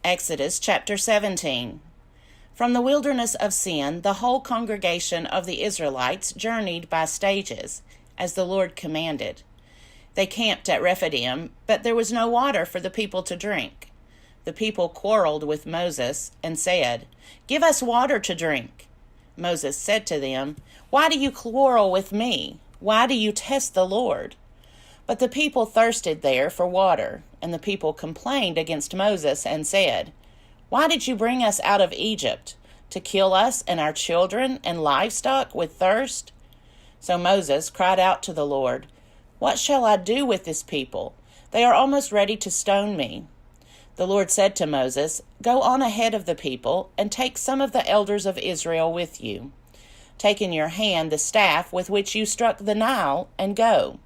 Exodus chapter 17. From the wilderness of Sin, the whole congregation of the Israelites journeyed by stages, as the Lord commanded. They camped at Rephidim, but there was no water for the people to drink. The people quarreled with Moses and said, "Give us water to drink." Moses said to them, "Why do you quarrel with me? Why do you test the Lord?" But the people thirsted there for water, and the people complained against Moses and said, "Why did you bring us out of Egypt, to kill us and our children and livestock with thirst?" So Moses cried out to the Lord, "What shall I do with this people? They are almost ready to stone me." The Lord said to Moses, "Go on ahead of the people and take some of the elders of Israel with you. Take in your hand the staff with which you struck the Nile and go.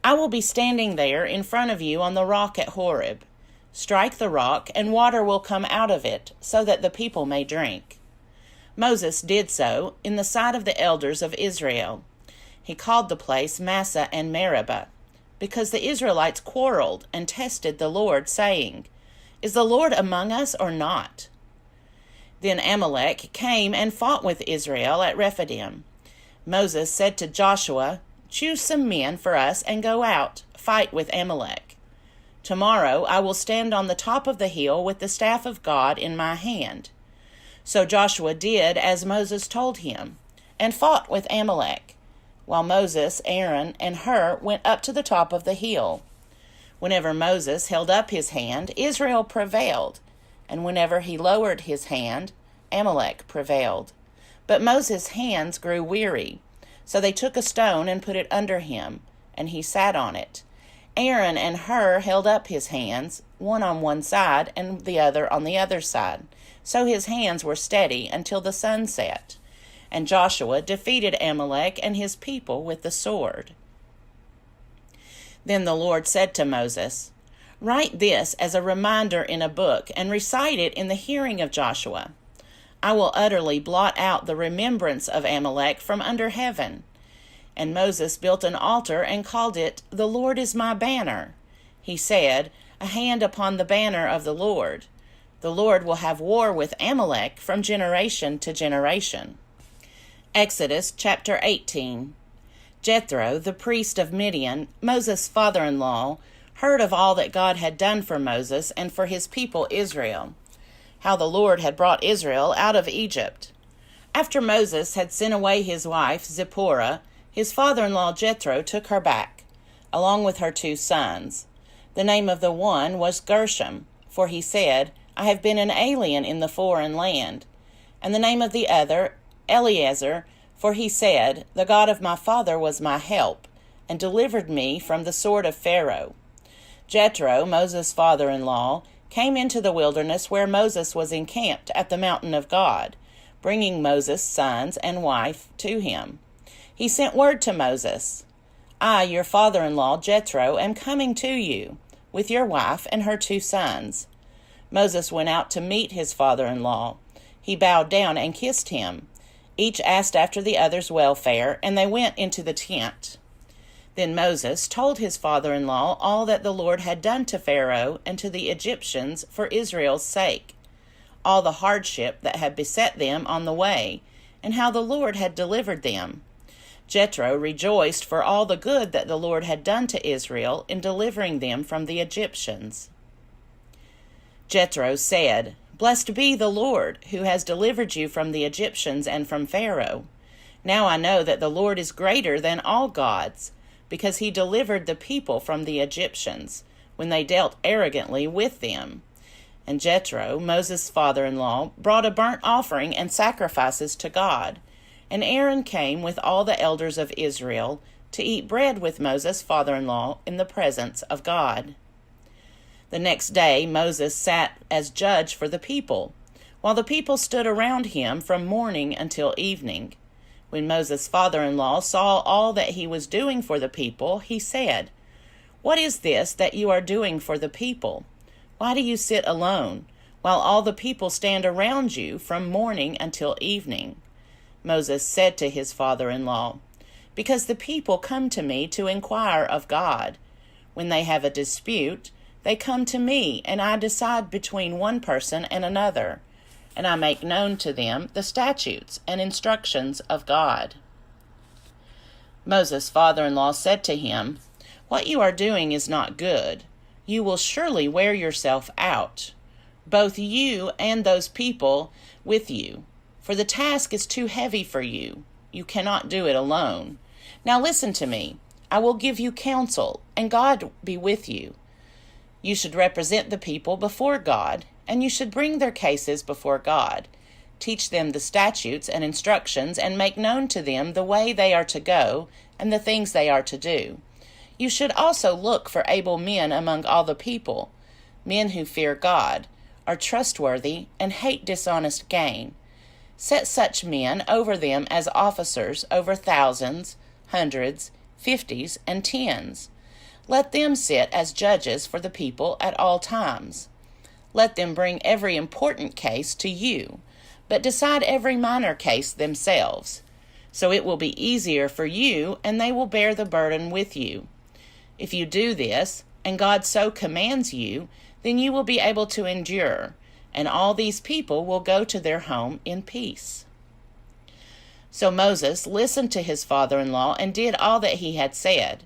I will be standing there in front of you on the rock at Horeb. Strike the rock, and water will come out of it, so that the people may drink." Moses did so in the sight of the elders of Israel. He called the place Massah and Meribah, because the Israelites quarreled and tested the Lord, saying, "Is the Lord among us or not?" Then Amalek came and fought with Israel at Rephidim. Moses said to Joshua, "Choose some men for us and go out, fight with Amalek. Tomorrow I will stand on the top of the hill with the staff of God in my hand." So Joshua did as Moses told him, and fought with Amalek, while Moses, Aaron, and Hur went up to the top of the hill. Whenever Moses held up his hand, Israel prevailed, and whenever he lowered his hand, Amalek prevailed. But Moses' hands grew weary, so they took a stone and put it under him, and he sat on it. Aaron and Hur held up his hands, one on one side and the other on the other side, so his hands were steady until the sun set. And Joshua defeated Amalek and his people with the sword. Then the Lord said to Moses, "Write this as a reminder in a book and recite it in the hearing of Joshua. I will utterly blot out the remembrance of Amalek from under heaven." And Moses built an altar and called it, "The Lord is my banner." He said, "A hand upon the banner of the Lord. The Lord will have war with Amalek from generation to generation." Exodus chapter 18. Jethro, the priest of Midian, Moses' father-in-law, heard of all that God had done for Moses and for his people Israel, how the Lord had brought Israel out of Egypt. After Moses had sent away his wife Zipporah, his father-in-law Jethro took her back, along with her 2 sons. The name of the one was Gershom, for he said, "I have been an alien in the foreign land." And the name of the other, Eleazar, for he said, "The God of my father was my help, and delivered me from the sword of Pharaoh." Jethro, Moses' father-in-law, came into the wilderness where Moses was encamped at the mountain of God, bringing Moses' sons and wife to him. He sent word to Moses, "I, your father-in-law Jethro, am coming to you, with your wife and her 2 sons." Moses went out to meet his father-in-law. He bowed down and kissed him. Each asked after the other's welfare, and they went into the tent. Then Moses told his father-in-law all that the Lord had done to Pharaoh and to the Egyptians for Israel's sake, all the hardship that had beset them on the way, and how the Lord had delivered them. Jethro rejoiced for all the good that the Lord had done to Israel in delivering them from the Egyptians. Jethro said, "Blessed be the Lord, who has delivered you from the Egyptians and from Pharaoh. Now I know that the Lord is greater than all gods, because he delivered the people from the Egyptians, when they dealt arrogantly with them." And Jethro, Moses' father-in-law, brought a burnt offering and sacrifices to God. And Aaron came with all the elders of Israel to eat bread with Moses' father-in-law in the presence of God. The next day Moses sat as judge for the people, while the people stood around him from morning until evening. When Moses' father-in-law saw all that he was doing for the people, he said, "What is this that you are doing for the people? Why do you sit alone, while all the people stand around you from morning until evening?" Moses said to his father-in-law, "Because the people come to me to inquire of God. When they have a dispute, They come to me, and I decide between one person and another, and I make known to them the statutes and instructions of God." Moses' father-in-law said to him, "What you are doing is not good. You will surely wear yourself out, both you and those people with you, for the task is too heavy for you. You cannot do it alone. Now listen to me. I will give you counsel, and God be with you. You should represent the people before God, and you should bring their cases before God. Teach them the statutes and instructions, and make known to them the way they are to go and the things they are to do. You should also look for able men among all the people, men who fear God, are trustworthy, and hate dishonest gain. Set such men over them as officers over thousands, hundreds, fifties, and tens. Let them sit as judges for the people at all times. Let them bring every important case to you, but decide every minor case themselves. So it will be easier for you, and they will bear the burden with you. If you do this, and God so commands you, then you will be able to endure, and all these people will go to their home in peace." So Moses listened to his father-in-law and did all that he had said.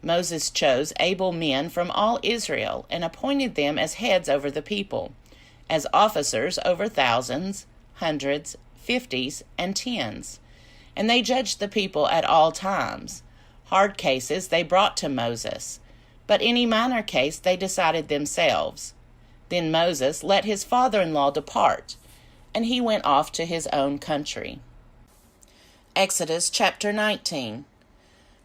Moses chose able men from all Israel and appointed them as heads over the people, as officers over thousands, hundreds, fifties, and tens. And they judged the people at all times. Hard cases they brought to Moses, but any minor case they decided themselves. Then Moses let his father-in-law depart, and he went off to his own country. Exodus chapter 19.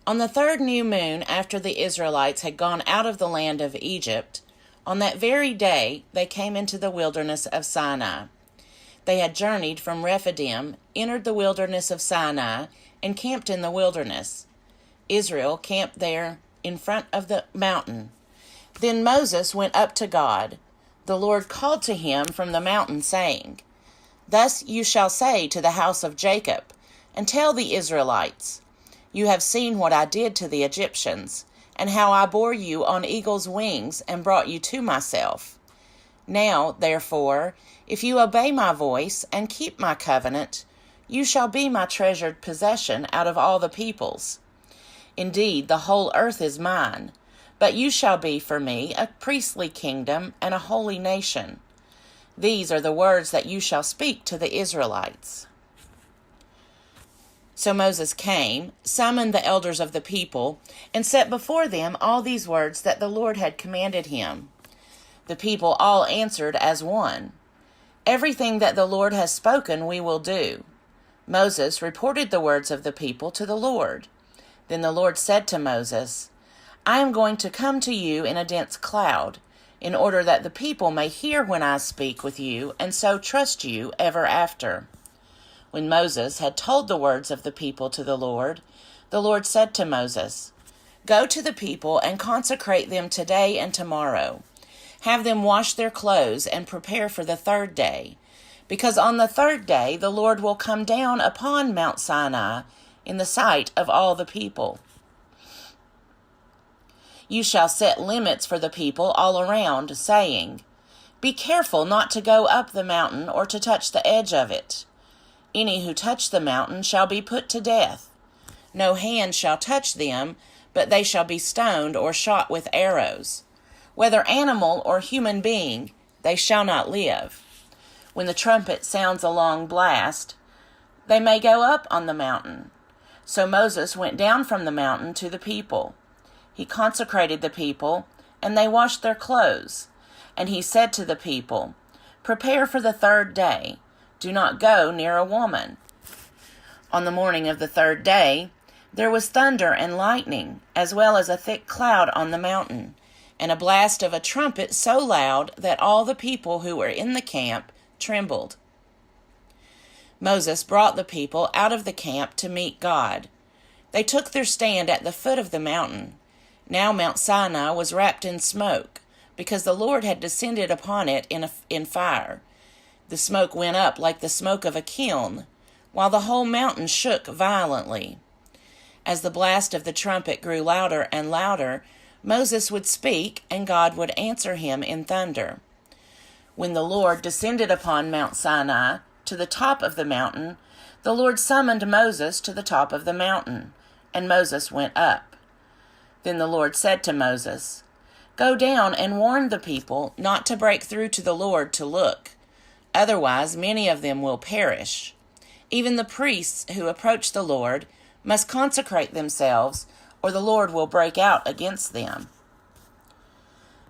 On the 3rd new moon after the Israelites had gone out of the land of Egypt, on that very day they came into the wilderness of Sinai. They had journeyed from Rephidim, entered the wilderness of Sinai, and camped in the wilderness. Israel camped there in front of the mountain. Then Moses went up to God. The Lord called to him from the mountain, saying, "Thus you shall say to the house of Jacob, and tell the Israelites, you have seen what I did to the Egyptians, and how I bore you on eagle's wings and brought you to myself. Now, therefore, if you obey my voice and keep my covenant, you shall be my treasured possession out of all the peoples. Indeed, the whole earth is mine, but you shall be for me a priestly kingdom and a holy nation. These are the words that you shall speak to the Israelites." So Moses came, summoned the elders of the people, and set before them all these words that the Lord had commanded him. The people all answered as one, "Everything that the Lord has spoken we will do." Moses reported the words of the people to the Lord. Then the Lord said to Moses, "I am going to come to you in a dense cloud, in order that the people may hear when I speak with you, and so trust you ever after." When Moses had told the words of the people to the Lord said to Moses, "Go to the people and consecrate them today and tomorrow. Have them wash their clothes and prepare for the 3rd day, because on the 3rd day the Lord will come down upon Mount Sinai in the sight of all the people. You shall set limits for the people all around, saying, 'Be careful not to go up the mountain or to touch the edge of it. Any who touch the mountain shall be put to death. No hand shall touch them, but they shall be stoned or shot with arrows. Whether animal or human being, they shall not live. When the trumpet sounds a long blast, they may go up on the mountain.' So Moses went down from the mountain to the people. He consecrated the people, and they washed their clothes. And he said to the people, 'Prepare for the 3rd day. Do not go near a woman.' On the morning of the 3rd day, there was thunder and lightning, as well as a thick cloud on the mountain, and a blast of a trumpet so loud that all the people who were in the camp trembled. Moses brought the people out of the camp to meet God. They took their stand at the foot of the mountain. Now Mount Sinai was wrapped in smoke, because the Lord had descended upon it in fire. The smoke went up like the smoke of a kiln, while the whole mountain shook violently. As the blast of the trumpet grew louder and louder, Moses would speak, and God would answer him in thunder. When the Lord descended upon Mount Sinai to the top of the mountain, the Lord summoned Moses to the top of the mountain, and Moses went up. Then the Lord said to Moses, "Go down and warn the people not to break through to the Lord to look. Otherwise, many of them will perish. Even the priests who approach the Lord must consecrate themselves, or the Lord will break out against them."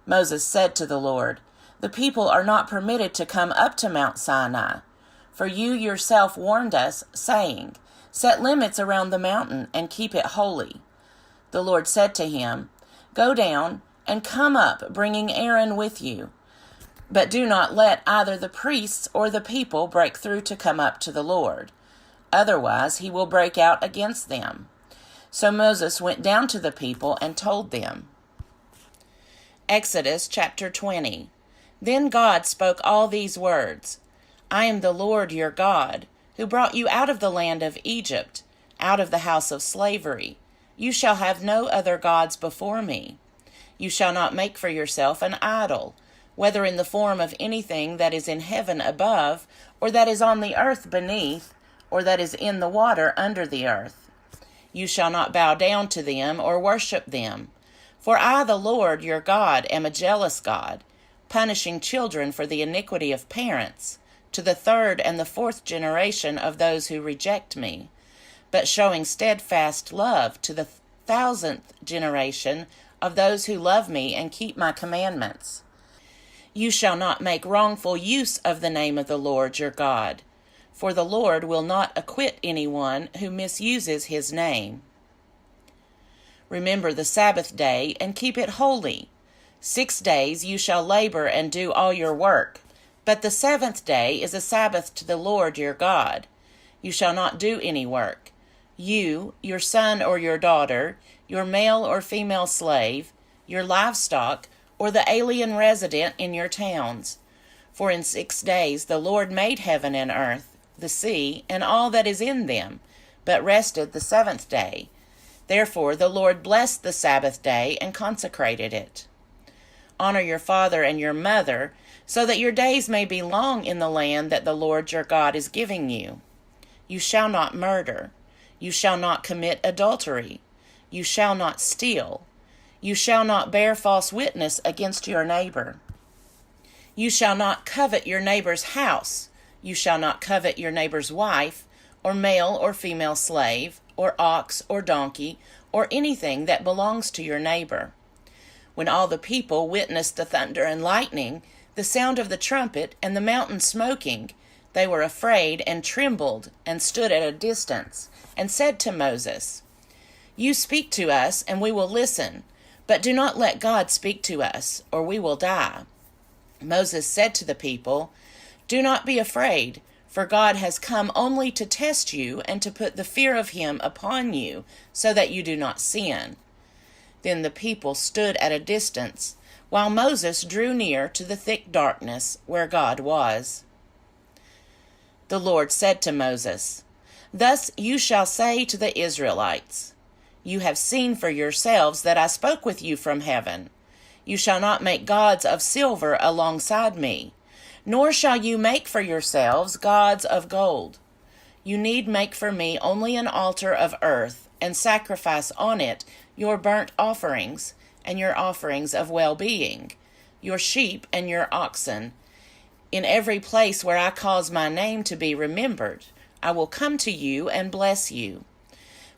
Moses said to the Lord, "The people are not permitted to come up to Mount Sinai, for you yourself warned us, saying, 'Set limits around the mountain and keep it holy.'" The Lord said to him, "Go down and come up, bringing Aaron with you. But do not let either the priests or the people break through to come up to the Lord. Otherwise he will break out against them." So Moses went down to the people and told them. Exodus chapter 20. Then God spoke all these words. "I am the Lord your God, who brought you out of the land of Egypt, out of the house of slavery. You shall have no other gods before me. You shall not make for yourself an idol, whether in the form of anything that is in heaven above, or that is on the earth beneath, or that is in the water under the earth. You shall not bow down to them or worship them. For I, the Lord your God, am a jealous God, punishing children for the iniquity of parents, to the third and the fourth generation of those who reject me, but showing steadfast love to the 1,000th generation of those who love me and keep my commandments. You shall not make wrongful use of the name of the Lord your God, for the Lord will not acquit anyone who misuses his name. Remember the Sabbath day and keep it holy. 6 days you shall labor and do all your work, but the 7th day is a Sabbath to the Lord your God. You shall not do any work. You, your son or your daughter, your male or female slave, your livestock, or the alien resident in your towns. For in 6 days the Lord made heaven and earth, the sea, and all that is in them, but rested the 7th day. Therefore the Lord blessed the Sabbath day and consecrated it. Honor your father and your mother, so that your days may be long in the land that the Lord your God is giving you. You shall not murder. You shall not commit adultery. You shall not steal. You shall not bear false witness against your neighbor. You shall not covet your neighbor's house. You shall not covet your neighbor's wife, or male or female slave, or ox or donkey, or anything that belongs to your neighbor. When all the people witnessed the thunder and lightning, the sound of the trumpet, and the mountain smoking, they were afraid and trembled and stood at a distance, and said to Moses, "You speak to us, and we will listen, but do not let God speak to us, or we will die." Moses said to the people, "Do not be afraid, for God has come only to test you and to put the fear of him upon you, so that you do not sin." Then the people stood at a distance, while Moses drew near to the thick darkness where God was. The Lord said to Moses, "Thus you shall say to the Israelites, You have seen for yourselves that I spoke with you from heaven. You shall not make gods of silver alongside me, nor shall you make for yourselves gods of gold. You need make for me only an altar of earth, and sacrifice on it your burnt offerings, and your offerings of well-being, your sheep and your oxen. In every place where I cause my name to be remembered, I will come to you and bless you.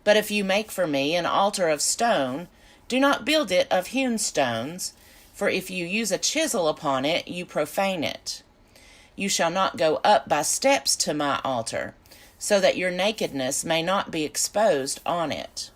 But if you make for me an altar of stone, do not build it of hewn stones, for if you use a chisel upon it, you profane it. You shall not go up by steps to my altar, so that your nakedness may not be exposed on it."